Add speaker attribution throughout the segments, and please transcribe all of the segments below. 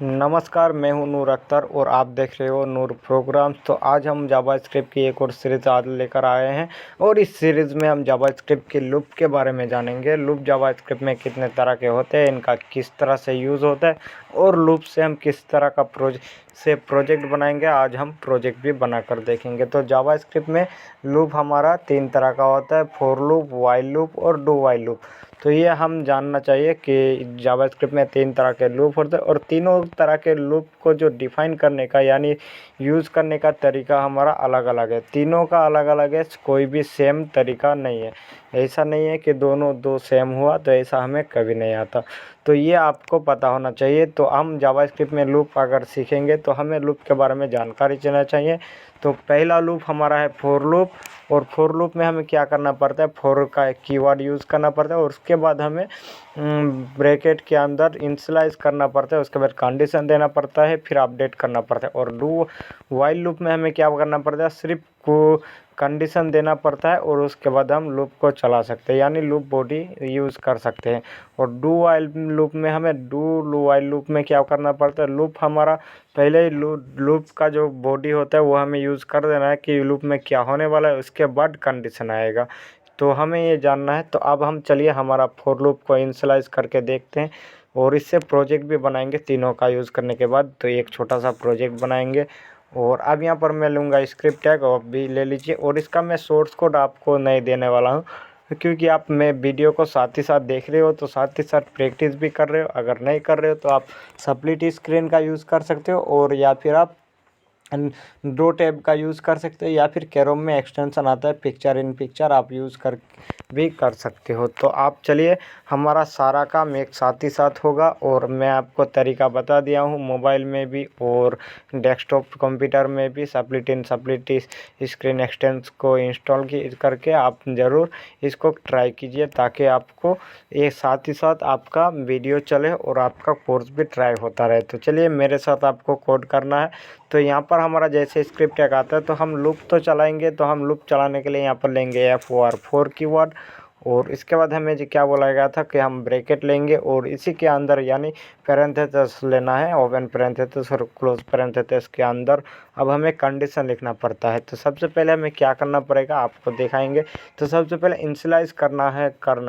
Speaker 1: नमस्कार, मैं हूं नूर अख्तर और आप देख रहे हो नूर प्रोग्राम्स। तो आज हम जावास्क्रिप्ट की एक और सीरीज़ आज लेकर आए हैं और इस सीरीज़ में हम जावास्क्रिप्ट के लूप के बारे में जानेंगे। लूप जावास्क्रिप्ट में कितने तरह के होते हैं, इनका किस तरह से यूज़ होता है और लूप से हम किस तरह का प्रोजेक्ट बनाएंगे। आज हम प्रोजेक्ट भी बनाकर देखेंगे। तो जावास्क्रिप्ट में लूप हमारा 3 तरह का होता है, फॉर लूप, व्हाइल लूप और डू व्हाइल लूप। तो ये हम जानना चाहिए कि जावास्क्रिप्ट में 3 तरह के लूप होते हैं और तीनों तरह के लूप को जो डिफ़ाइन करने का यानी यूज़ करने का तरीका हमारा अलग अलग है। तीनों का अलग अलग है, कोई भी सेम तरीका नहीं है। ऐसा नहीं है कि दोनों दो सेम हुआ, तो ऐसा हमें कभी नहीं आता। तो ये आपको पता होना चाहिए। तो हम जावास्क्रिप्ट में लूप अगर सीखेंगे तो हमें लूप के बारे में जानकारी देना चाहिए। तो पहला लूप हमारा है फॉर लूप। और फॉर लूप में हमें क्या करना पड़ता है, फॉर का एक कीवर्ड यूज़ करना पड़ता है और उसके बाद हमें ब्रैकेट के अंदर इनिशियलाइज़ करना पड़ता है। उसके बाद कंडीशन देना पड़ता है, फिर अपडेट करना पड़ता है। और डू व्हाइल लूप में हमें क्या करना पड़ता है, सिर्फ को कंडीशन देना पड़ता है और उसके बाद हम लूप को चला सकते हैं, यानी लूप बॉडी यूज़ कर सकते हैं। और डू व्हाइल लूप में हमें डू व्हाइल लूप में क्या करना पड़ता है, लूप हमारा पहले ही लूप का जो बॉडी होता है वो हमें यूज़ कर देना है कि लूप में क्या होने वाला है, उसके बाद कंडीशन आएगा। तो हमें ये जानना है। तो अब हम चलिए हमारा फॉर लूप को इनिशियलाइज़ करके देखते हैं और इससे प्रोजेक्ट भी बनाएंगे। तीनों का यूज़ करने के बाद तो एक छोटा सा प्रोजेक्ट बनाएंगे। और अब यहाँ पर मैं लूँगा स्क्रिप्ट टैग, और भी ले लीजिए। और इसका मैं सोर्स कोड आपको नहीं देने वाला हूँ, क्योंकि आप मैं वीडियो को साथ ही साथ देख रहे हो तो साथ ही साथ प्रैक्टिस भी कर रहे हो। अगर नहीं कर रहे हो तो आप स्प्लिट स्क्रीन का यूज़ कर सकते हो, और या फिर आप ड्रॉ टैब का यूज़ कर सकते हो, या फिर कैरोम में एक्सटेंशन आता है पिक्चर इन पिक्चर, आप यूज़ कर भी कर सकते हो। तो आप चलिए, हमारा सारा काम एक साथ ही साथ होगा। और मैं आपको तरीका बता दिया हूँ, मोबाइल में भी और डेस्कटॉप कंप्यूटर में भी स्प्लिट स्क्रीन एक्सटेंस को इंस्टॉल करके आप ज़रूर इसको ट्राई कीजिए, ताकि आपको एक साथ ही साथ आपका वीडियो चले और आपका कोर्स भी ट्राई होता रहे। तो चलिए, मेरे साथ आपको कोड करना है। तो यहाँ पर हमारा जैसे स्क्रिप्ट टैग आता है तो हम लूप तो चलाएंगे। तो हम लूप चलाने के लिए यहाँ पर लेंगे FOR कीवर्ड, और इसके बाद हमें जो क्या बोला गया था कि हम ब्रैकेट लेंगे और इसी के अंदर यानी पैरेंथेसिस लेना है, ओपन पैरेंथेसिस और क्लोज पैरेंथेसिस के अंदर अब हमें कंडीशन लिखना पड़ता है। तो सबसे पहले हमें क्या करना पड़ेगा आपको दिखाएंगे। तो सबसे पहले इनिशियलाइज़ करना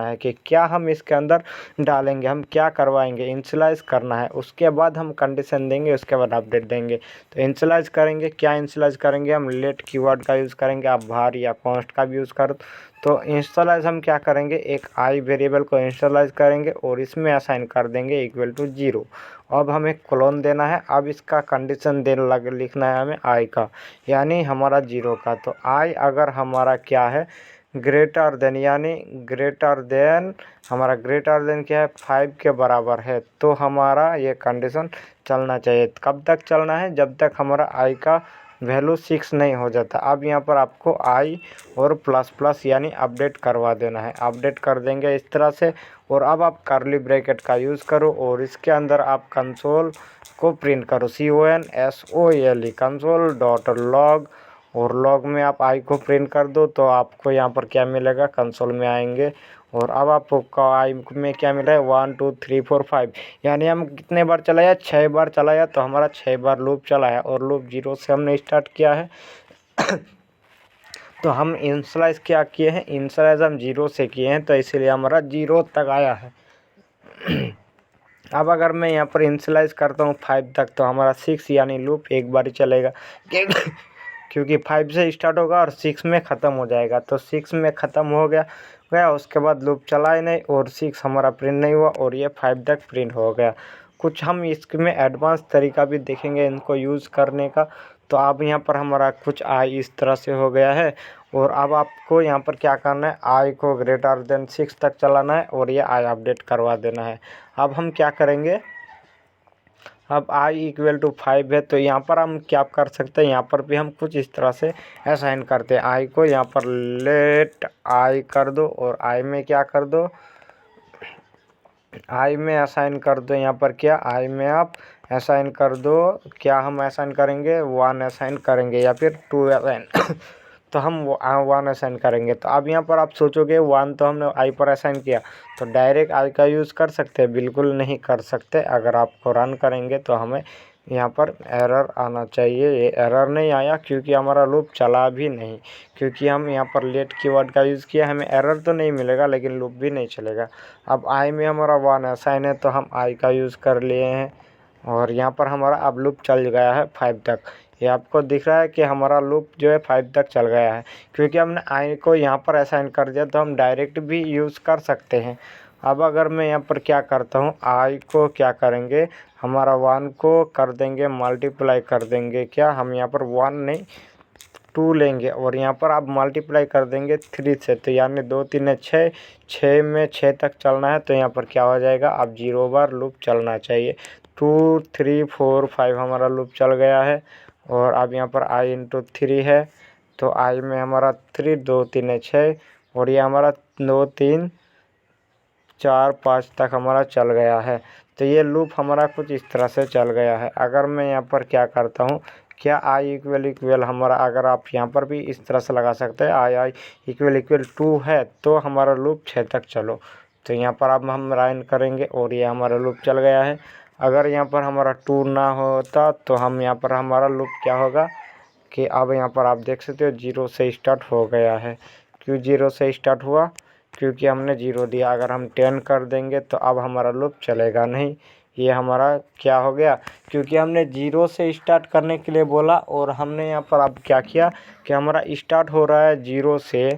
Speaker 1: है कि क्या हम इसके अंदर डालेंगे, हम क्या करवाएंगे, इनिशियलाइज़ करना है। उसके बाद हम कंडीशन देंगे, उसके बाद अपडेट देंगे। तो इनिशियलाइज़ करेंगे, क्या इनिशियलाइज़ करेंगे, हम लेट कीवर्ड का यूज़ करेंगे। आप var या कॉन्स्ट का भी यूज़ करो। तो इंस्टॉलाइज हम क्या करेंगे, एक आई वेरिएबल को इंस्टॉलाइज करेंगे और इसमें असाइन कर देंगे इक्वल टू 0। अब हमें क्लोन देना है। अब इसका कंडीशन लिखना है हमें आई का, यानी हमारा 0 का। तो आई अगर हमारा क्या है, ग्रेटर देन, यानी ग्रेटर देन, हमारा ग्रेटर देन क्या है, 5 के बराबर है, तो हमारा ये कंडीशन चलना चाहिए। कब तक चलना है, जब तक हमारा आई का वैल्यू 6 नहीं हो जाता। अब यहाँ पर आपको आई और प्लस प्लस यानी अपडेट करवा देना है। अपडेट कर देंगे इस तरह से। और अब आप कर्ली ब्रैकेट का यूज़ करो और इसके अंदर आप कंसोल को प्रिंट करो, CONSOLE, कंसोल डॉट लॉग। और लॉग में आप आई को प्रिंट कर दो, तो आपको यहाँ पर क्या मिलेगा, कंसोल में आएंगे। और अब आपको आई में क्या मिला है, 1 2 3 4 5, यानी हम कितने बार चलाया, 6 बार चलाया। तो हमारा 6 बार लूप चला है और लूप 0 से हमने स्टार्ट किया है। तो हम इनिशियलाइज़ क्या किए हैं, इनिशियलाइज़ हम 0 से किए हैं, तो इसीलिए हमारा 0 तक आया है। अब अगर मैं यहाँ पर इनिशियलाइज़ करता हूँ 5 तक, तो हमारा 6 यानी लूप एक बार ही चलेगा, क्योंकि 5 से स्टार्ट होगा और 6 में ख़त्म हो जाएगा। तो 6 में ख़त्म हो गया, उसके बाद लूप चला ही नहीं और 6 हमारा प्रिंट नहीं हुआ और ये 5 तक प्रिंट हो गया। कुछ हम इसमें एडवांस तरीका भी देखेंगे इनको यूज़ करने का। तो अब यहाँ पर हमारा कुछ आई इस तरह से हो गया है। और अब आपको यहाँ पर क्या करना है, आई को ग्रेटर देन 6 तक चलाना है और ये आई अपडेट करवा देना है। अब हम क्या करेंगे, अब आई इक्वल टू 5 है, तो यहाँ पर हम क्या कर सकते हैं, यहाँ पर भी हम कुछ इस तरह से असाइन करते हैं। आई को यहाँ पर लेट आई कर दो और आई में क्या कर दो, आई में असाइन कर दो। यहाँ पर क्या, आई में आप असाइन कर दो, क्या हम असाइन करेंगे, 1 असाइन करेंगे या फिर 2 असाइन तो हम वो 1 असाइन करेंगे। तो अब यहाँ पर आप सोचोगे 1 तो हमने आई पर असाइन किया, तो डायरेक्ट आई का यूज़ कर सकते हैं? बिल्कुल नहीं कर सकते। अगर आपको रन करेंगे तो हमें यहाँ पर एरर आना चाहिए। ये एरर नहीं आया क्योंकि हमारा लूप चला भी नहीं, क्योंकि हम यहाँ पर लेट कीवर्ड का यूज़ किया। हमें एरर तो नहीं मिलेगा लेकिन लूप भी नहीं चलेगा। अब आई में हमारा 1 असाइन है तो हम आई का यूज़ कर लिए हैं और यहाँ पर हमारा अब लूप चल गया है 5 तक। ये आपको दिख रहा है कि हमारा लूप जो है 5 तक चल गया है, क्योंकि हमने आई को यहाँ पर असाइन कर दिया। तो हम डायरेक्ट भी यूज़ कर सकते हैं। अब अगर मैं यहाँ पर क्या करता हूँ, आई को क्या करेंगे, हमारा 1 को कर देंगे मल्टीप्लाई कर देंगे। क्या हम यहाँ पर 1 नहीं 2 लेंगे और यहाँ पर आप मल्टीप्लाई कर देंगे 3 से। तो यानी 2 3 6, 6 में 6 तक चलना है। तो यहाँ पर क्या हो जाएगा, अब 0 बार लूप चलना चाहिए। 2 3 4 5 हमारा लूप चल गया है। और अब यहाँ पर i इंटू 3 है, तो i में हमारा 3 2 3 6 और ये हमारा 2 3 4 5 तक हमारा चल गया है। तो ये लूप हमारा कुछ इस तरह से चल गया है। अगर मैं यहाँ पर क्या करता हूँ, क्या आई इक्वल हमारा, अगर आप यहाँ पर भी इस तरह से लगा सकते हैं, आई इक्वल 2 है तो हमारा लूप 6 तक चलो। तो यहाँ पर अब हम रन करेंगे और ये हमारा लूप चल गया है। अगर यहाँ पर हमारा 2 ना होता तो हम यहाँ पर हमारा लूप क्या होगा कि अब यहाँ पर आप देख सकते हो 0 से स्टार्ट हो गया है। क्यों 0 से स्टार्ट हुआ, क्योंकि हमने 0 दिया। अगर हम 10 कर देंगे तो अब हमारा लूप चलेगा नहीं। ये हमारा क्या हो गया, क्योंकि हमने 0 से स्टार्ट करने के लिए बोला और हमने यहाँ पर अब क्या किया कि हमारा स्टार्ट हो रहा है 0 से।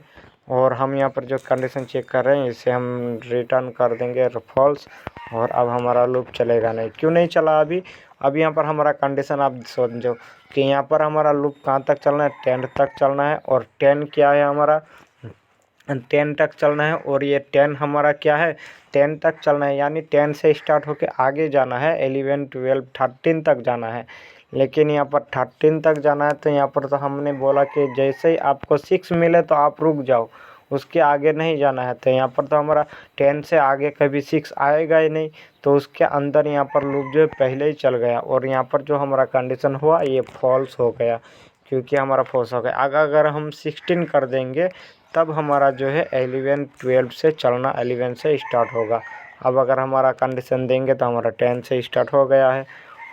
Speaker 1: और हम यहाँ पर जो कंडीशन चेक कर रहे हैं इसे हम रिटर्न कर देंगे फॉल्स, और अब हमारा लूप चलेगा नहीं। क्यों नहीं चला अभी, अब यहाँ पर हमारा कंडीशन आप समझो कि यहाँ पर हमारा लूप कहाँ तक चलना है, 10 तक चलना है। और 10 क्या है हमारा, 10 तक चलना है। और ये 10 हमारा क्या है, 10 तक चलना है, यानी 10 से स्टार्ट होके आगे जाना है, 11 12 13 तक जाना है। लेकिन यहाँ पर 13 तक जाना है तो यहाँ पर तो हमने बोला कि जैसे ही आपको 6 मिले तो आप रुक जाओ, उसके आगे नहीं जाना है। तो यहाँ पर तो हमारा 10 से आगे कभी 6 आएगा ही नहीं, तो उसके अंदर यहाँ पर लूप जो है पहले ही चल गया। और यहाँ पर जो हमारा कंडीशन हुआ ये फॉल्स हो गया, क्योंकि हमारा फॉल्स हो गया। अगर हम 16 कर देंगे तब हमारा जो है 11 12 से चलना 11 से स्टार्ट होगा। अब अगर हमारा कंडीशन देंगे तो हमारा 10 से स्टार्ट हो गया है।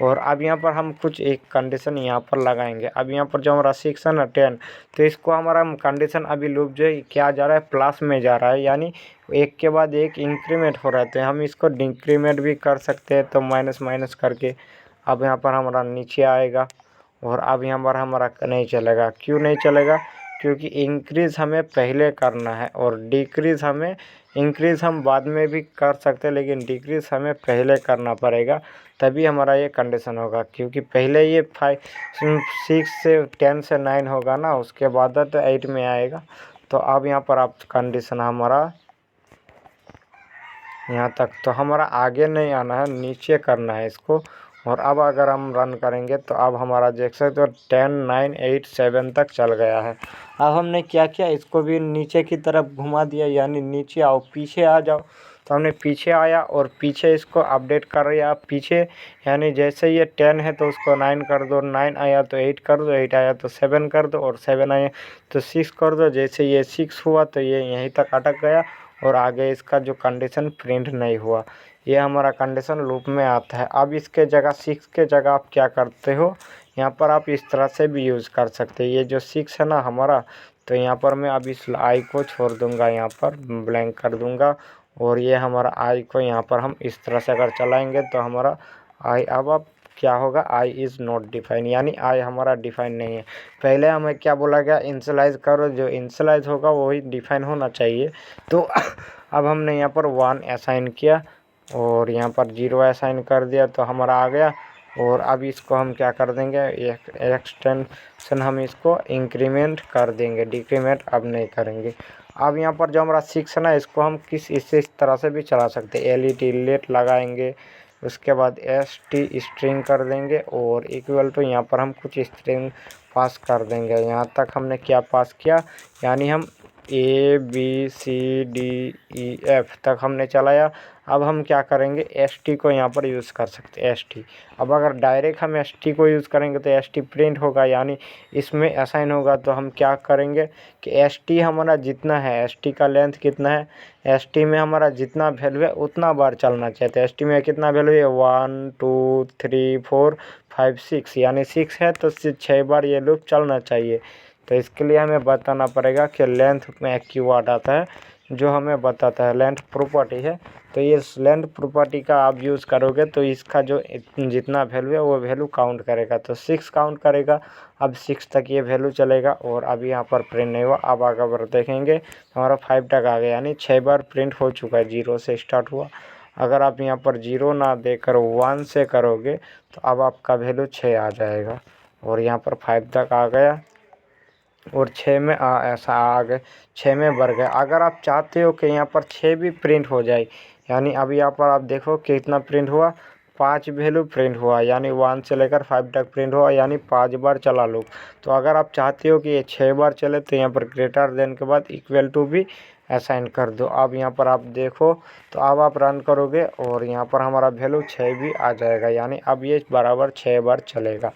Speaker 1: और अब यहाँ पर हम कुछ एक कंडीशन यहाँ पर लगाएंगे। अब यहाँ पर जो हमारा 6 है ना 10, तो इसको हमारा कंडीशन अभी लूप जो है क्या जा रहा है, प्लस में जा रहा है, यानी एक के बाद एक इंक्रीमेंट हो रहा है। तो हम इसको डिक्रीमेंट भी कर सकते हैं, तो माइनस माइनस करके अब यहाँ पर हमारा नीचे आएगा। और अब यहाँ पर हमारा नहीं चलेगा। क्यों नहीं चलेगा, क्योंकि इंक्रीज़ हमें पहले करना है और डिक्रीज़ हमें, इंक्रीज़ हम बाद में भी कर सकते हैं लेकिन डिक्रीज़ हमें पहले करना पड़ेगा, तभी हमारा ये कंडीशन होगा। क्योंकि पहले ये 6 से 10 से 9 होगा ना, उसके बाद तो 8 में आएगा। तो अब यहाँ पर आप कंडीशन हमारा यहाँ तक, तो हमारा आगे नहीं आना है, नीचे करना है इसको। और अब अगर हम रन करेंगे तो अब हमारा देख सकते हो 10 9 8 7 तक चल गया है। अब हमने क्या किया, इसको भी नीचे की तरफ घुमा दिया, यानी नीचे आओ पीछे आ जाओ। तो हमने पीछे आया और पीछे इसको अपडेट कर रहे हैं आप पीछे, यानी जैसे ये 10 है तो उसको 9 कर दो, 9 आया तो 8 कर दो, 8 आया तो 7 कर दो, और 7 आया तो 6 कर दो। जैसे ये 6 हुआ तो ये यहीं तक अटक गया और आगे इसका जो कंडीशन प्रिंट नहीं हुआ। ये हमारा कंडीशन लूप में आता है। अब इसके जगह 6 के जगह आप क्या करते हो, यहाँ पर आप इस तरह से भी यूज़ कर सकते हैं। ये जो 6 है ना हमारा, तो यहाँ पर मैं अब इस आई को छोड़ दूँगा, यहाँ पर ब्लैंक कर दूँगा। और ये हमारा आई को यहाँ पर हम इस तरह से अगर चलाएँगे तो हमारा आई अब क्या होगा, आई इज़ नॉट डिफाइन, यानी आई हमारा डिफाइन नहीं है। पहले हमें क्या बोला गया, इनिशियलाइज़ करो, जो इनिशियलाइज़ होगा वही डिफाइन होना चाहिए। तो अब हमने यहाँ पर 1 असाइन किया और यहाँ पर 0 असाइन कर दिया तो हमारा आ गया। और अब इसको हम क्या कर देंगे, एक्सटेंशन हम इसको इंक्रीमेंट कर देंगे, डिक्रीमेंट अब नहीं करेंगे। अब यहाँ पर जो हमारा 6 है ना, इसको हम इस तरह से भी चला सकते हैं। लेट लगाएंगे, उसके बाद स्ट्रिंग कर देंगे और इक्वल टू यहाँ पर हम कुछ स्ट्रिंग पास कर देंगे। यहाँ तक हमने क्या पास किया, यानी हम A B C D E F तक हमने चलाया। अब हम क्या करेंगे, ST को यहाँ पर यूज़ कर सकते हैं, ST। अब अगर डायरेक्ट हम ST को यूज़ करेंगे तो ST प्रिंट होगा, यानी इसमें असाइन होगा। तो हम क्या करेंगे कि ST हमारा जितना है, ST का लेंथ कितना है, ST में हमारा जितना वैल्यू है उतना बार चलना चाहिए। तो ST में कितना वैल्यू है, 1 2 3 4 5 6, यानी 6 है तो 6 बार ये लूप चलना चाहिए। तो इसके लिए हमें बताना पड़ेगा कि लेंथ में एक्यूवर्ड आता है जो हमें बताता है, लेंथ प्रॉपर्टी है। तो ये लेंथ प्रॉपर्टी का आप यूज़ करोगे तो इसका जो जितना वैल्यू है वो वैल्यू काउंट करेगा। तो 6 काउंट करेगा। अब 6 तक ये वैल्यू चलेगा और अभी यहाँ पर प्रिंट नहीं हुआ। अब अगर देखेंगे हमारा 5 तक आ गया, यानी 6 बार प्रिंट हो चुका है, 0 से स्टार्ट हुआ। अगर आप यहाँ पर 0 ना देकर 1 से करोगे तो अब आपका वैल्यू 6 आ जाएगा और यहाँ पर 5 तक आ गया और 6 में ऐसा आ गए, 6 में बढ़ गए। अगर आप चाहते हो कि यहाँ पर 6 भी प्रिंट हो जाए, यानी अभी यहाँ पर आप देखो कितना प्रिंट हुआ, 5 वैल्यू प्रिंट हुआ, यानी 1 से लेकर 5 तक प्रिंट हुआ, यानी 5 बार चला लो। तो अगर आप चाहते हो कि ये 6 बार चले तो यहाँ पर ग्रेटर देन के बाद इक्वल टू भी असाइन कर दो। अब यहाँ पर आप देखो तो अब आप रन करोगे और यहाँ पर हमारा वैल्यू 6 भी आ जाएगा, यानी अब ये बराबर 6 बार चलेगा।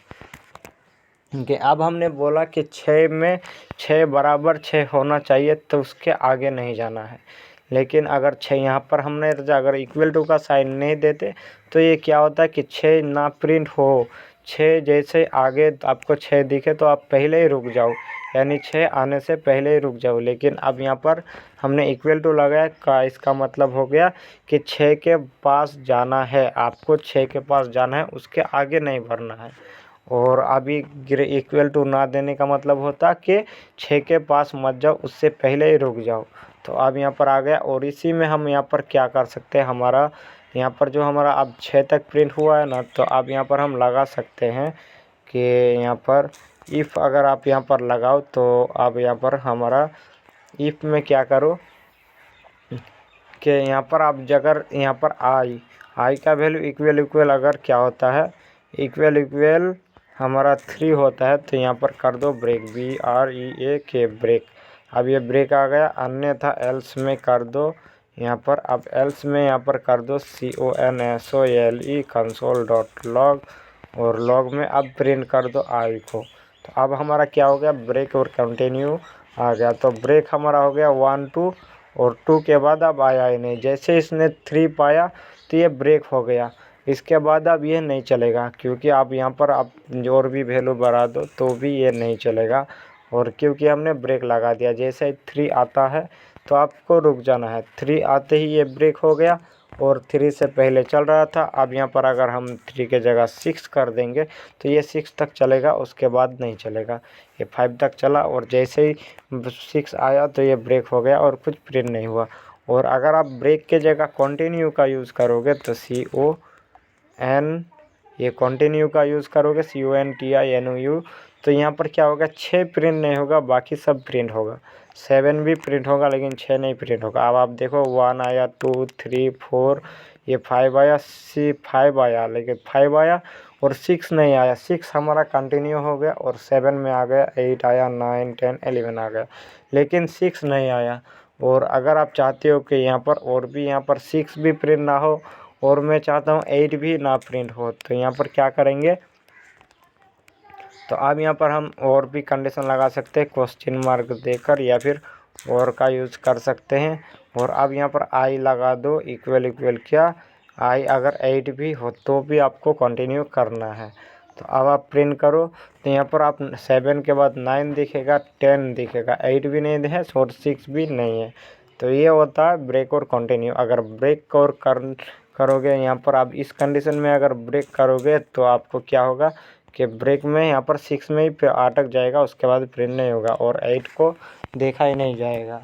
Speaker 1: कि अब हमने बोला कि 6 में 6 बराबर 6 होना चाहिए तो उसके आगे नहीं जाना है। लेकिन अगर 6 यहाँ पर हमने अगर इक्वल टू का साइन नहीं देते तो ये क्या होता है कि 6 ना प्रिंट हो। 6 जैसे आगे आपको 6 दिखे तो आप पहले ही रुक जाओ, यानी 6 आने से पहले ही रुक जाओ। लेकिन अब यहाँ पर हमने इक्वल टू लगाया का इसका मतलब हो गया कि 6 के पास जाना है, आपको 6 के पास जाना है, उसके आगे नहीं बढ़ना है। और अभी इक्वल टू ना देने का मतलब होता कि 6 के पास मत जाओ, उससे पहले ही रुक जाओ। तो अब यहाँ पर आ गया और इसी में हम यहाँ पर क्या कर सकते हैं, हमारा यहाँ पर जो हमारा अब 6 तक प्रिंट हुआ है ना, तो अब यहाँ पर हम लगा सकते हैं कि यहाँ पर इफ़ अगर आप यहाँ पर लगाओ तो अब यहाँ पर हमारा इफ़ में क्या करो कि यहाँ पर आप अगर यहाँ पर आई का वैल्यू इक्वल अगर क्या होता है, इक्वल हमारा 3 होता है तो यहाँ पर कर दो ब्रेक, BREAK ब्रेक। अब ये ब्रेक आ गया, अन्यथा एल्स में कर दो यहाँ पर। अब एल्स में यहाँ पर कर दो CONSOLE कंसोल डॉट लॉग और लॉग में अब प्रिंट कर दो आई को। तो अब हमारा क्या हो गया, ब्रेक और कंटिन्यू आ गया। तो ब्रेक हमारा हो गया 1 2 और 2 के बाद अब आया ही नहीं। जैसे इसने 3 पाया तो ये ब्रेक हो गया, इसके बाद अब ये नहीं चलेगा क्योंकि आप यहाँ पर आप और भी वैल्यू बढ़ा दो तो भी ये नहीं चलेगा। और क्योंकि हमने ब्रेक लगा दिया, जैसे 3 आता है तो आपको रुक जाना है। 3 आते ही ये ब्रेक हो गया और 3 से पहले चल रहा था। अब यहाँ पर अगर हम 3 के जगह 6 कर देंगे तो ये 6 तक चलेगा, उसके बाद नहीं चलेगा। ये 5 तक चला और जैसे ही 6 आया तो ये ब्रेक हो गया और कुछ प्रिंट नहीं हुआ। और अगर आप ब्रेक के जगह कंटिन्यू का यूज़ करोगे तो CON, ये कंटिन्यू का यूज़ करोगे CONTINUU, तो यहाँ पर क्या होगा, 6 प्रिंट नहीं होगा, बाकी सब प्रिंट होगा। 7 भी प्रिंट होगा लेकिन 6 नहीं प्रिंट होगा। अब आप देखो 1 आया, 2 3 4, ये 5 आया, 5 आया, लेकिन 5 आया और 6 नहीं आया। 6 हमारा कंटिन्यू हो गया और 7 में आ गया, 8 आया, 9 10 11 आ गया, लेकिन 6 नहीं आया। और अगर आप चाहते हो कि यहाँ पर और भी यहाँ पर 6 भी प्रिंट ना हो और मैं चाहता हूँ 8 भी ना प्रिंट हो, तो यहाँ पर क्या करेंगे, तो अब यहाँ पर हम और भी कंडीशन लगा सकते हैं क्वेश्चन मार्क देकर, या फिर और का यूज़ कर सकते हैं। और अब यहाँ पर आई लगा दो, इक्वल क्या, आई अगर 8 भी हो तो भी आपको कंटिन्यू करना है। तो अब आप प्रिंट करो तो यहाँ पर आप 7 के बाद 9 दिखेगा, 10 दिखेगा, 8 भी नहीं है और 6 भी नहीं है। तो ये होता है ब्रेक और कंटिन्यू। अगर ब्रेक और करोगे यहाँ पर आप इस कंडीशन में अगर ब्रेक करोगे तो आपको क्या होगा कि ब्रेक में यहाँ पर 6 में ही अटक जाएगा, उसके बाद प्रिंट नहीं होगा और 8 को देखा ही नहीं जाएगा।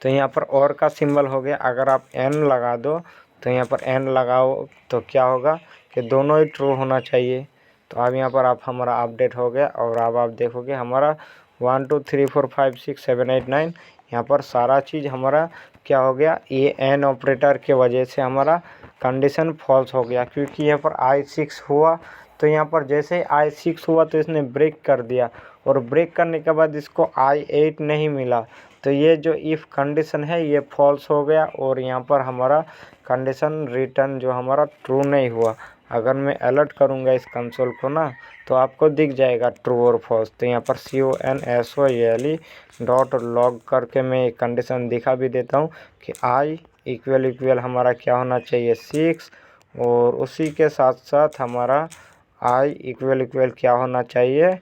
Speaker 1: तो यहाँ पर और का सिंबल हो गया। अगर आप N लगा दो तो यहाँ पर N लगाओ तो क्या होगा कि दोनों ही ट्रू होना चाहिए। तो अब यहाँ पर आप हमारा अपडेट हो गया और अब आप देखोगे हमारा 1 2 3 4 5 6 7 8 9 यहाँ पर सारा चीज़ हमारा क्या हो गया, ये N ऑपरेटर के वजह से हमारा कंडीशन फॉल्स हो गया, क्योंकि यहाँ पर I6 हुआ तो यहाँ पर जैसे I6 हुआ तो इसने ब्रेक कर दिया, और ब्रेक करने के बाद इसको I8 नहीं मिला, तो ये जो इफ़ कंडीशन है ये फॉल्स हो गया, और यहाँ पर हमारा कंडीशन रिटर्न जो हमारा ट्रू नहीं हुआ। अगर मैं अलर्ट करूँगा इस कंसोल को ना, तो आपको दिख जाएगा ट्रू और फॉल्स। तो यहाँ पर CONSOLE डॉट लॉग करके मैं एक कंडीशन दिखा भी देता हूँ कि I इक्वल हमारा क्या होना चाहिए 6, और उसी के साथ साथ हमारा I इक्वल क्या होना चाहिए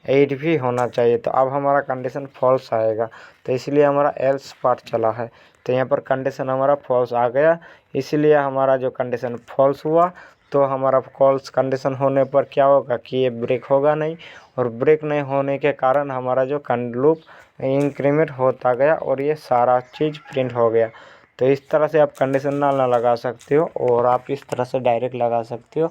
Speaker 1: 8 भी होना चाहिए। तो अब हमारा कंडीशन फॉल्स आएगा, तो इसलिए हमारा एल्स पार्ट चला है। तो यहाँ पर कंडीशन हमारा फॉल्स आ गया, इसलिए हमारा जो कंडीशन फॉल्स हुआ, तो हमारा फॉल्स कंडीशन होने पर क्या होगा कि ये ब्रेक होगा नहीं, और ब्रेक नहीं होने के कारण हमारा जो लूप इंक्रीमेंट होता गया और ये सारा चीज़ प्रिंट हो गया। तो इस तरह से आप कंडीशन ना लगा सकते हो, और आप इस तरह से डायरेक्ट लगा सकते हो,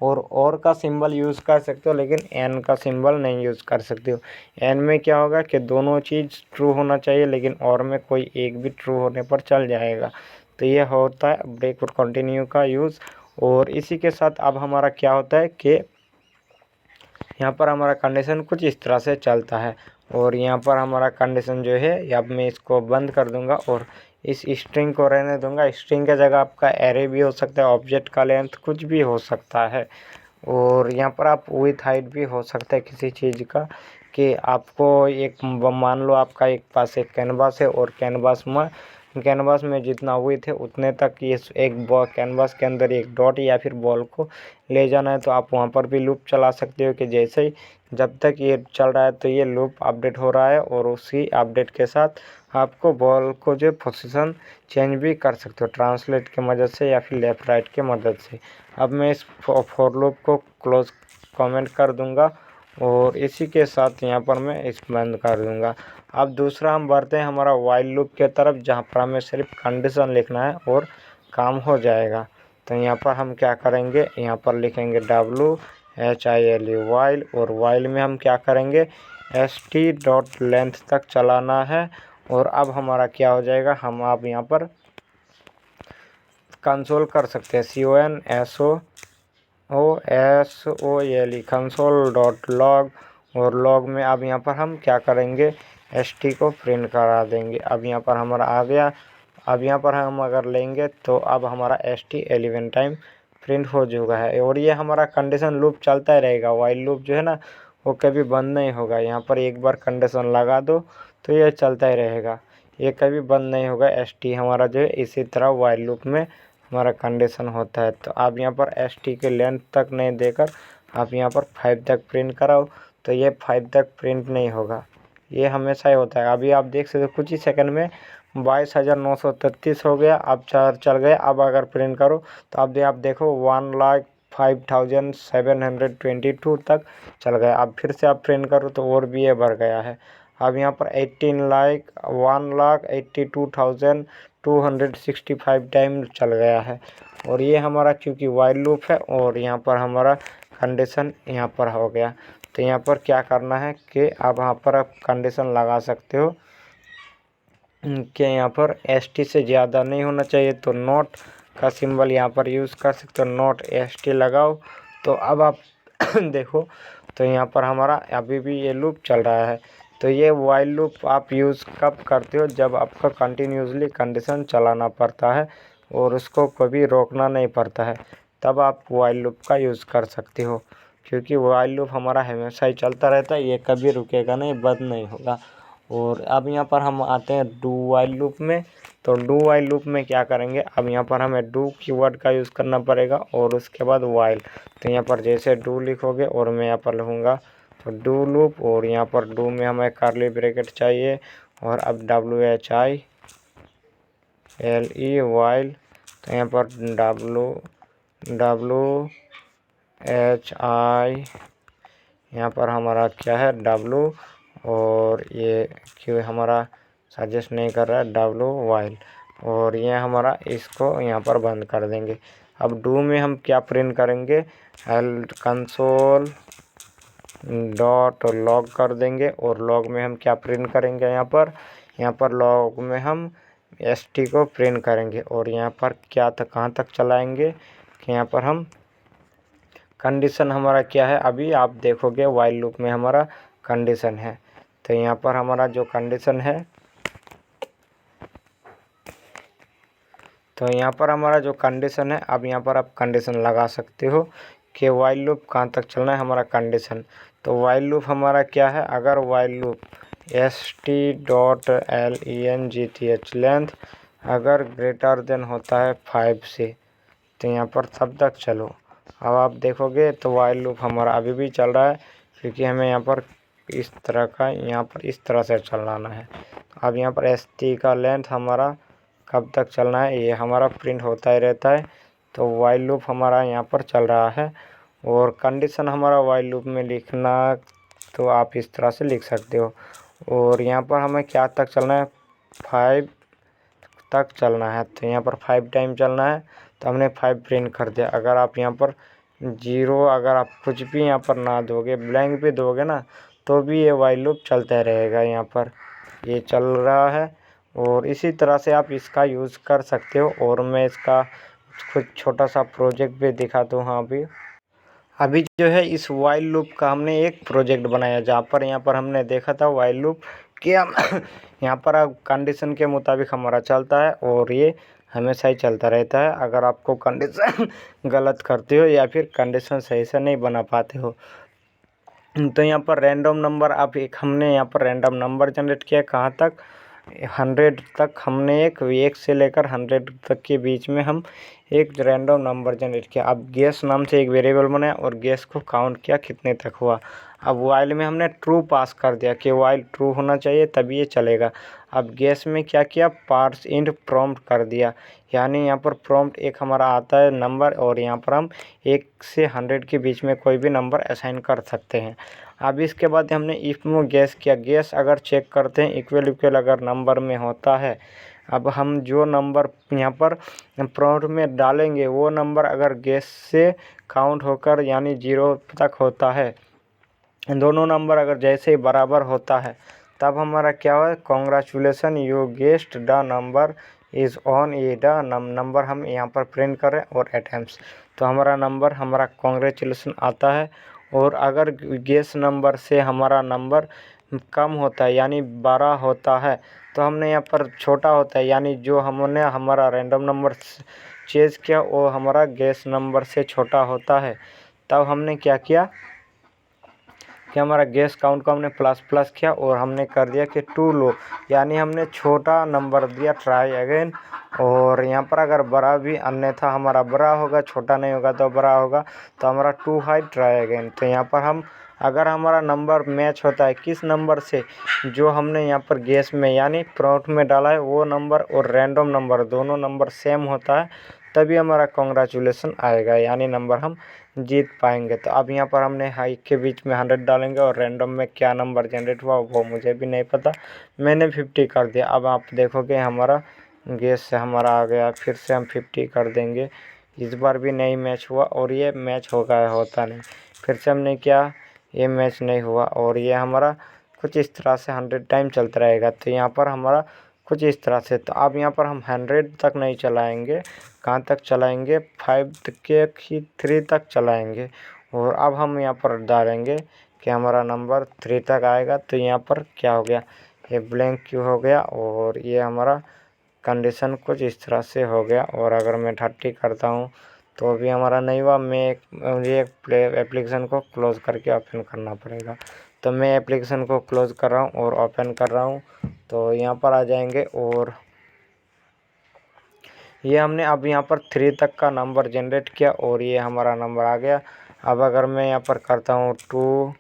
Speaker 1: और का सिंबल यूज़ कर सकते हो, लेकिन एन का सिंबल नहीं यूज़ कर सकते हो। एन में क्या होगा कि दोनों चीज़ ट्रू होना चाहिए, लेकिन और में कोई एक भी ट्रू होने पर चल जाएगा। तो ये होता है ब्रेक और कंटिन्यू का यूज़। और इसी के साथ अब हमारा क्या होता है कि यहाँ पर हमारा कंडीशन कुछ इस तरह से चलता है, और यहाँ पर हमारा कंडीशन जो है, अब मैं इसको बंद कर दूंगा और इस स्ट्रिंग को रहने दूंगा। स्ट्रिंग की जगह आपका एरे भी हो सकता है, ऑब्जेक्ट का लेंथ कुछ भी हो सकता है, और यहाँ पर आप विथ हाइट भी हो सकता है किसी चीज़ का, कि आपको एक मान लो आपका एक पास एक कैनवास है, और कैनवास में जितना विड्थ है उतने तक ये एक कैनवास के अंदर एक डॉट या फिर बॉल को ले जाना है। तो आप वहाँ पर भी लूप चला सकते हो कि जैसे ही जब तक ये चल रहा है तो ये लूप अपडेट हो रहा है, और उसी अपडेट के साथ आपको बॉल को जो पोजीशन चेंज भी कर सकते हो ट्रांसलेट की मदद से या फिर लेफ़्ट राइट की मदद से। अब मैं इस फॉर लूप को क्लोज कमेंट कर दूंगा, और इसी के साथ यहाँ पर मैं इस बंद कर दूंगा। अब दूसरा हम बढ़ते हैं हमारा वाइल लूप के तरफ, जहाँ पर हमें सिर्फ कंडीशन लिखना है और काम हो जाएगा। तो यहाँ पर हम क्या करेंगे, यहाँ पर लिखेंगे WHILE वाइल, और वाइल में हम क्या करेंगे ST डॉट लेंथ तक चलाना है। और अब हमारा क्या हो जाएगा, हम आप यहाँ पर कंसोल कर सकते हैं CONSOLE कंसोल डॉट लॉग, और लॉग में अब यहाँ पर हम क्या करेंगे ST को प्रिंट करा देंगे। अब यहाँ पर हमारा आ गया। अब यहाँ पर हम अगर लेंगे तो अब हमारा ST 11 टाइम प्रिंट हो चुका है, और ये हमारा कंडीशन लूप चलता ही रहेगा। वाइल लूप जो है ना वो कभी बंद नहीं होगा। यहाँ पर एक बार कंडीशन लगा दो तो ये चलता ही रहेगा, ये कभी बंद नहीं होगा। ST हमारा जो है इसी तरह वाइल लूप में हमारा कंडीशन होता है। तो आप यहाँ पर ST के लेंथ तक नहीं देकर आप यहाँ पर 5 तक प्रिंट कराओ, तो ये 5 तक प्रिंट नहीं होगा, ये हमेशा ही होता है। अभी आप देख सकते हो कुछ ही सेकंड में 22,933 हो गया। अब चल गए। अब अगर प्रिंट करो तो अब आप देखो 1,05,722 तक चल गया। अब फिर से आप प्रिंट करो तो और भी ये बढ़ गया है। अब यहाँ पर 1,82,265 टाइम चल गया है, और ये हमारा क्योंकि वाइल लूप है, और यहाँ पर हमारा कंडीशन यहाँ पर हो गया। तो यहाँ पर क्या करना है कि अब यहाँ पर आप कंडीशन लगा सकते हो कि यहाँ पर ST से ज़्यादा नहीं होना चाहिए, तो नोट का सिंबल यहाँ पर यूज़ कर सकते हो, नोट ST लगाओ। तो अब आप देखो तो यहाँ पर हमारा अभी भी ये लूप चल रहा है। तो ये वाइल लूप आप यूज़ कब करते हो, जब आपका कंटिन्यूसली कंडीशन चलाना पड़ता है और उसको कभी रोकना नहीं पड़ता है, तब आप वाइल लूप का यूज़ कर सकते हो। क्योंकि वाइल लूप हमारा हमेशा ही चलता रहता है, ये कभी रुकेगा नहीं, बंद नहीं होगा। और अब यहाँ पर हम आते हैं डू वाइल लूप में। तो डू वाइल लूप में क्या करेंगे, अब यहाँ पर हमें डू कीवर्ड का यूज़ करना पड़ेगा, और उसके बाद वाइल। तो यहाँ पर जैसे डू लिखोगे और मैं यहाँ पर लिखूँगा तो डू लूप, और यहाँ पर डू में हमें कर्ली ब्रैकेट चाहिए, और अब WHILE वाइल। तो यहाँ पर WHI यहाँ पर हमारा क्या है W, और ये क्यों हमारा सजेस्ट नहीं कर रहा है W वाइल, और ये हमारा इसको यहाँ पर बंद कर देंगे। अब डू में हम क्या प्रिंट करेंगे, कंसोल डॉट लॉग कर देंगे, और लॉग में हम क्या प्रिंट करेंगे, यहाँ पर लॉग में हम ST को प्रिंट करेंगे, और यहाँ पर क्या तक कहाँ तक चलाएंगे कि यहाँ पर हम कंडीशन हमारा क्या है, अभी आप देखोगे वाइल लूप में हमारा कंडीशन है। तो यहाँ पर हमारा जो कंडीशन है, तो यहाँ पर हमारा जो कंडीशन है, अब यहाँ पर आप कंडीशन लगा सकते हो कि वाइल लूप कहाँ तक चलना है हमारा कंडीशन। तो वाइल लूप हमारा क्या है, अगर वाइल लूप st.length लेंथ अगर ग्रेटर देन होता है 5 से, तो यहाँ पर तब तक चलो। अब आप देखोगे तो वाइल लूप हमारा अभी भी चल रहा है, क्योंकि हमें यहाँ पर इस तरह का, यहाँ पर इस तरह से चलाना है। अब यहाँ पर st का लेंथ हमारा कब तक चलना है, ये हमारा प्रिंट होता ही रहता है। तो वाइल लूप हमारा यहाँ पर चल रहा है, और कंडीशन हमारा वाइल लूप में लिखना तो आप इस तरह से लिख सकते हो। और यहाँ पर हमें क्या तक चलना है, 5 तक चलना है। तो यहाँ पर 5 टाइम चलना है, तो हमने 5 प्रिंट कर दिया। अगर आप यहाँ पर 0, अगर आप कुछ भी यहाँ पर ना दोगे, ब्लैंक भी दोगे ना, तो भी ये वाइल लूप चलता रहेगा। यहाँ पर ये चल रहा है, और इसी तरह से आप इसका यूज़ कर सकते हो। और मैं इसका कुछ छोटा सा प्रोजेक्ट भी दिखाता हूँ। हाँ, अभी जो है इस वाइल लूप का हमने एक प्रोजेक्ट बनाया, जहाँ पर यहाँ पर हमने देखा था वाइल लूप कि हम यहाँ पर अब कंडीशन के मुताबिक हमारा चलता है, और ये हमेशा ही चलता रहता है। अगर आपको कंडीशन गलत करते हो या फिर कंडीशन सही से नहीं बना पाते हो, तो यहाँ पर रैंडम नंबर, आप एक हमने यहाँ पर रैंडम नंबर जनरेट किया। कहाँ तक, 100 तक हमने एक 1 से लेकर 100 तक के बीच में हम एक रैंडम नंबर जनरेट किया। अब गेस नाम से एक वेरिएबल बनाया और गेस को काउंट किया कितने तक हुआ। अब वाइल में हमने ट्रू पास कर दिया कि वाइल ट्रू होना चाहिए तभी ये चलेगा। अब गेस में क्या किया, पार्स इंट प्रॉम्प्ट कर दिया, यानी यहाँ पर प्रॉम्प्ट एक हमारा आता है नंबर, और यहाँ पर हम 1 से 100 के बीच में कोई भी नंबर असाइन कर सकते हैं। अब इसके बाद हमने इफ में गेस किया, गेस अगर चेक करते हैं इक्वल इक्वल अगर नंबर में होता है। अब हम जो नंबर यहाँ पर प्रॉम्प्ट में डालेंगे, वो नंबर अगर गेस से काउंट होकर यानी 0 तक होता है, दोनों नंबर अगर जैसे ही बराबर होता है, तब हमारा क्या हुआ, congratulation you guessed the number is on a the number हम यहाँ पर प्रिंट करें और अटेम्प्ट्स, तो हमारा नंबर हमारा कॉन्ग्रेचुलेसन आता है। और अगर गेस नंबर से हमारा नंबर कम होता है यानी 12 होता है, तो हमने यहाँ पर छोटा होता है, यानी जो हमने हमारा रैंडम नंबर चेंज किया वो हमारा गेस नंबर से छोटा होता है, तब हमने क्या किया कि हमारा गेस काउंट को हमने प्लस किया और हमने कर दिया कि टू लो, यानी हमने छोटा नंबर दिया ट्राई अगेन। और यहाँ पर अगर बड़ा भी, अन्यथा हमारा बड़ा होगा, छोटा नहीं होगा तो बड़ा होगा, तो हमारा टू हाई ट्राई अगेन। तो यहाँ पर हम अगर हमारा नंबर मैच होता है किस नंबर से, जो हमने यहाँ पर गेस में यानी प्रॉम्प्ट में डाला है वो नंबर और रैंडम नंबर दोनों नंबर सेम होता है, तभी हमारा कॉन्ग्रेचुलेसन आएगा, यानी नंबर हम जीत पाएंगे। तो अब यहाँ पर हमने हाई के बीच में 100 डालेंगे, और रैंडम में क्या नंबर जनरेट हुआ वो मुझे भी नहीं पता, मैंने 50 कर दिया। अब आप देखोगे हमारा गेस से हमारा आ गया, फिर से हम 50 कर देंगे, इस बार भी नहीं मैच हुआ, और ये मैच होगा होता नहीं, फिर से हमने किया, ये मैच नहीं हुआ, और ये हमारा कुछ इस तरह से 100 टाइम चलता रहेगा। तो यहाँ पर हमारा कुछ इस तरह से, तो अब यहाँ पर हम 100 तक नहीं चलाएंगे, कहाँ तक चलाएंगे, 5 के 3 तक चलाएंगे। और अब हम यहाँ पर डालेंगे कि हमारा नंबर 3 तक आएगा। तो यहाँ पर क्या हो गया, ये ब्लैंक क्यों हो गया, और ये हमारा कंडीशन कुछ इस तरह से हो गया। और अगर मैं 30 करता हूँ तो भी हमारा नहीं हुआ, मुझे एप्लीकेशन को क्लोज़ करके ओपन करना पड़ेगा। तो मैं एप्लीकेशन को क्लोज़ कर रहा हूँ और ओपन कर रहा हूँ, तो यहाँ पर आ जाएंगे, और ये हमने अब यहाँ पर 3 तक का नंबर जनरेट किया, और ये हमारा नंबर आ गया। अब अगर मैं यहाँ पर करता हूँ 2,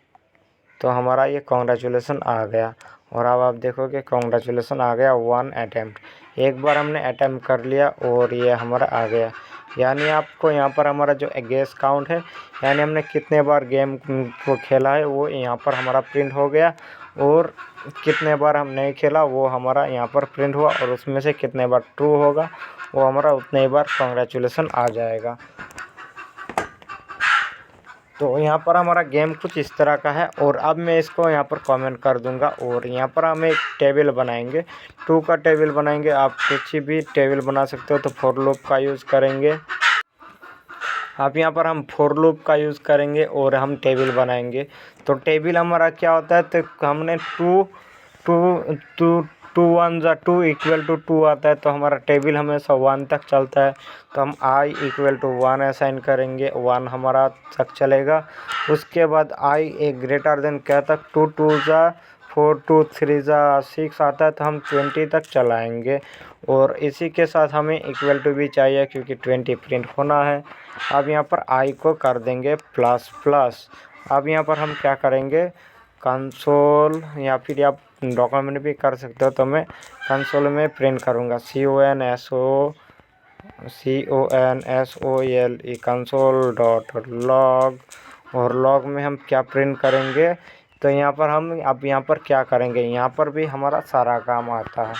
Speaker 1: तो हमारा ये कॉन्ग्रेचुलेसन आ गया। और अब आप देखोगे कॉन्ग्रेचुलेसन आ गया 1 अटैम्प्ट, एक बार हमने अटैम्प्ट कर लिया और ये हमारा आ गया। यानी आपको यहाँ पर हमारा जो गेस काउंट है, यानी हमने कितने बार गेम को खेला है वो यहाँ पर हमारा प्रिंट हो गया, और कितने बार हम नहीं खेला वो हमारा यहाँ पर प्रिंट हुआ, और उसमें से कितने बार ट्रू होगा वो हमारा उतने ही बार कॉन्ग्रेचुलेसन आ जाएगा। तो यहाँ पर हमारा गेम कुछ इस तरह का है। और अब मैं इसको यहाँ पर कमेंट कर दूंगा, और यहाँ पर हम एक टेबल बनाएंगे, 2 का टेबल बनाएंगे। आप कुछ भी टेबल बना सकते हो, तो फॉर लूप का यूज़ करेंगे। अब यहाँ पर हम फॉर लूप का यूज़ करेंगे और हम टेबल बनाएंगे। तो टेबल हमारा क्या होता है, तो हमने टू वन ज़ा टू इक्वल टू 2 आता है, तो हमारा टेबल हमेशा 1 तक चलता है। तो हम i इक्वल टू 1 असाइन करेंगे, 1 हमारा तक चलेगा। उसके बाद i एक ग्रेटर देन क्या तक, 2 ज़ा 4 2 3 ज़ा 6 आता है, तो हम 20 तक चलाएंगे। और इसी के साथ हमें इक्वल टू भी चाहिए क्योंकि 20 प्रिंट होना है। अब यहाँ पर i को कर देंगे प्लस प्लस। अब यहाँ पर हम क्या करेंगे, कंसोल या फिर आप डॉक्यूमेंट भी कर सकते हो, तो मैं कंसोल में प्रिंट करूँगा console कंसोल डॉट लॉग। और लॉग में हम क्या प्रिंट करेंगे, तो यहाँ पर हम अब यहाँ पर क्या करेंगे, यहाँ पर भी हमारा सारा काम आता है।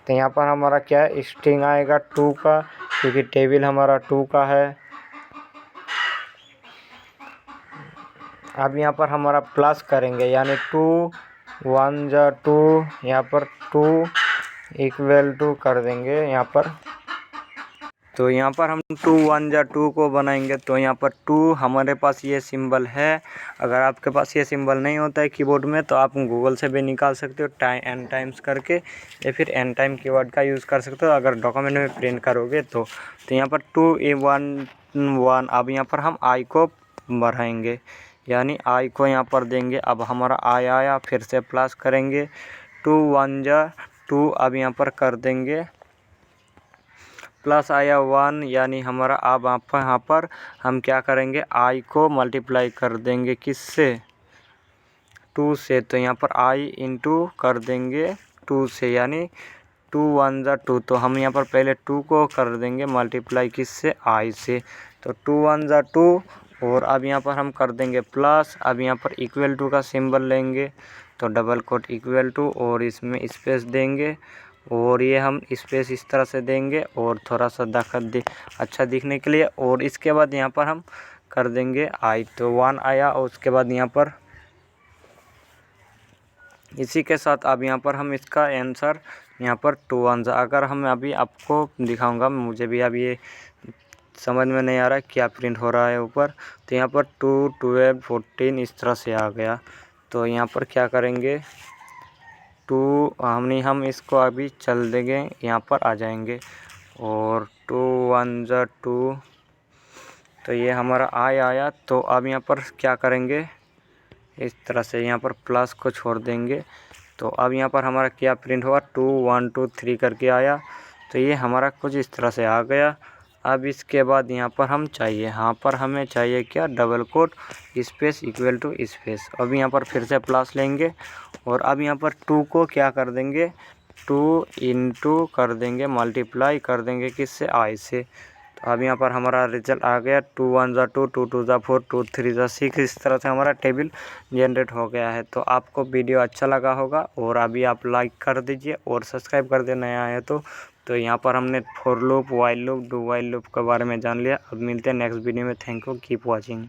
Speaker 1: तो यहाँ पर हमारा क्या है, स्ट्रिंग आएगा 2 का, क्योंकि टेबल हमारा 2 का है। अब यहाँ पर हमारा प्लस करेंगे, यानी 2 1 ज़ा 2, यहाँ पर 2 इक्वल टू कर देंगे यहाँ पर। तो यहाँ पर हम 2 1 ज़ा 2 को बनाएंगे। तो यहाँ पर 2 हमारे पास ये सिंबल है। अगर आपके पास ये सिंबल नहीं होता है कीबोर्ड में, तो आप गूगल से भी निकाल सकते हो n टाइम्स करके, या फिर n टाइम कीवर्ड का यूज़ कर सकते हो अगर डॉक्यूमेंट में प्रिंट करोगे तो। यहाँ पर 2 1 1। अब यहाँ पर हम i को बढ़ाएंगे, यानी i को यहाँ पर देंगे। अब हमारा i आया, फिर से प्लस करेंगे 2 1 ज़ा 2। अब यहाँ पर कर देंगे प्लस आया 1, यानी हमारा अब यहाँ पर हम क्या करेंगे, i को मल्टीप्लाई कर देंगे किससे, 2 से। तो यहाँ पर i इंटू कर देंगे 2 से, यानी 2 1 ज़ा 2। तो हम यहाँ पर पहले 2 को कर देंगे मल्टीप्लाई किससे, i से। तो 2 1 ज़ा 2। और अब यहाँ पर हम कर देंगे प्लस। अब यहाँ पर इक्वल टू का सिंबल लेंगे, तो डबल कोट इक्वल टू, और इसमें स्पेस देंगे, और ये हम स्पेस इस तरह से देंगे और थोड़ा सा अच्छा दिखने के लिए। और इसके बाद यहाँ पर हम कर देंगे i, तो 1 आया। और उसके बाद यहाँ पर इसी के साथ अब यहाँ पर हम इसका आंसर यहाँ पर 2 1 ज़ा। अगर हम अभी आपको दिखाऊंगा, मुझे भी अब ये समझ में नहीं आ रहा है क्या प्रिंट हो रहा है ऊपर। तो यहाँ पर 2 12 14 इस तरह से आ गया। तो यहाँ पर क्या करेंगे, 2 हम इसको अभी चल देंगे, यहाँ पर आ जाएंगे। और 2 1 ज़ा 2। तो ये हमारा आया। तो अब यहाँ पर क्या करेंगे, इस तरह से यहाँ पर प्लस को छोड़ देंगे। तो अब यहाँ पर हमारा क्या प्रिंट हुआ, 2 1 2 3 करके आया। तो ये हमारा कुछ इस तरह से आ गया। अब इसके बाद यहाँ पर हमें चाहिए क्या, double quote space equal to space. अब यहाँ पर फिर से प्लस लेंगे, और अब यहाँ पर 2 को क्या कर देंगे, 2 इंटू कर देंगे, मल्टीप्लाई कर देंगे किससे, i से। तो अब यहाँ पर हमारा रिजल्ट आ गया, 2 1 ज़ा 2 2 2 ज़ा 4 2 3 ज़ा 6। इस तरह से हमारा टेबल जनरेट हो गया है। तो आपको वीडियो अच्छा लगा होगा, और अभी आप लाइक कर दीजिए और सब्सक्राइब कर दे नया है तो यहाँ पर हमने for loop, while loop, do while loop के बारे में जान लिया। अब मिलते हैं नेक्स्ट वीडियो में। Thank you, keep watching.